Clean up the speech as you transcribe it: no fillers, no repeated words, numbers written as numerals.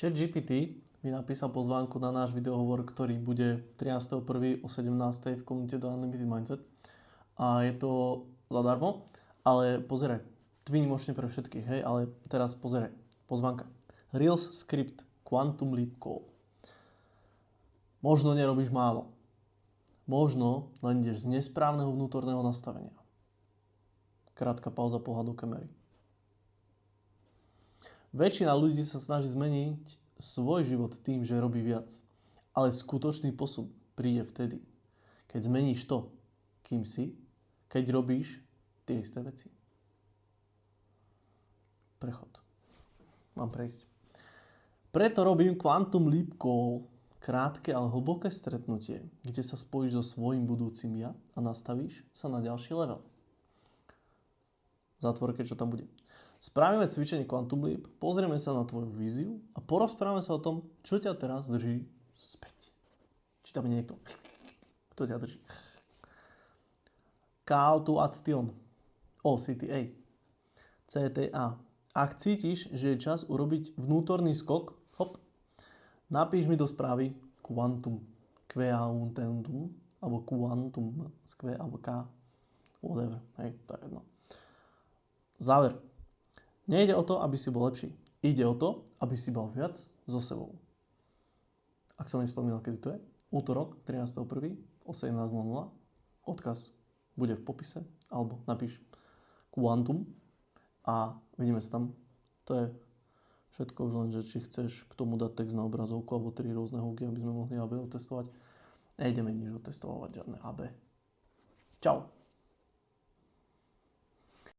ChatGPT mi napísal pozvánku na náš videohovor, ktorý bude 13.1. o 17.00 v komunite do Unlimited Mindset. A je to zadarmo, ale pozeraj, výnimočne pre všetkých, hej, ale teraz pozeraj, pozvánka. Reels Script Quantum Leap Call. Možno nerobíš málo. Možno len ideš z nesprávneho vnútorného nastavenia. Krátka pauza pohľadu kamery. Väčšina ľudí sa snaží zmeniť svoj život tým, že robí viac. Ale skutočný posun príde vtedy, keď zmeníš to, kým si, keď robíš tie isté veci. Prechod. Mám prejsť. Preto robím Quantum Leap Call. Krátke, ale hlboké stretnutie, kde sa spojíš so svojím budúcim ja a nastavíš sa na ďalší level. V zátvorke, čo tam bude. Spravíme cvičenie Quantum Leap, pozrieme sa na tvoju víziu a porozprávame sa o tom, čo ťa teraz drží späť. Či tam je niekto? Kto ťa drží? Call to Action. CTA. CTA. Ak cítiš, že je čas urobiť vnútorný skok, hop, napíš mi do správy Quantum, Quantum, alebo Quantum, Q alebo K, whatever, hej, to je jedno. Záver. Nejde o to, aby si bol lepší. Ide o to, aby si bol viac so sebou. Ak som nespomínal, kedy to je, útorok, 13.1. o 17.00, odkaz bude v popise, alebo napíš Quantum a vidíme sa tam. To je všetko už len, že či chceš k tomu dať text na obrazovku alebo 3 rôzne hooky, aby sme mohli AB otestovať. Nejdeme nič otestovať, žiadne AB. Čau.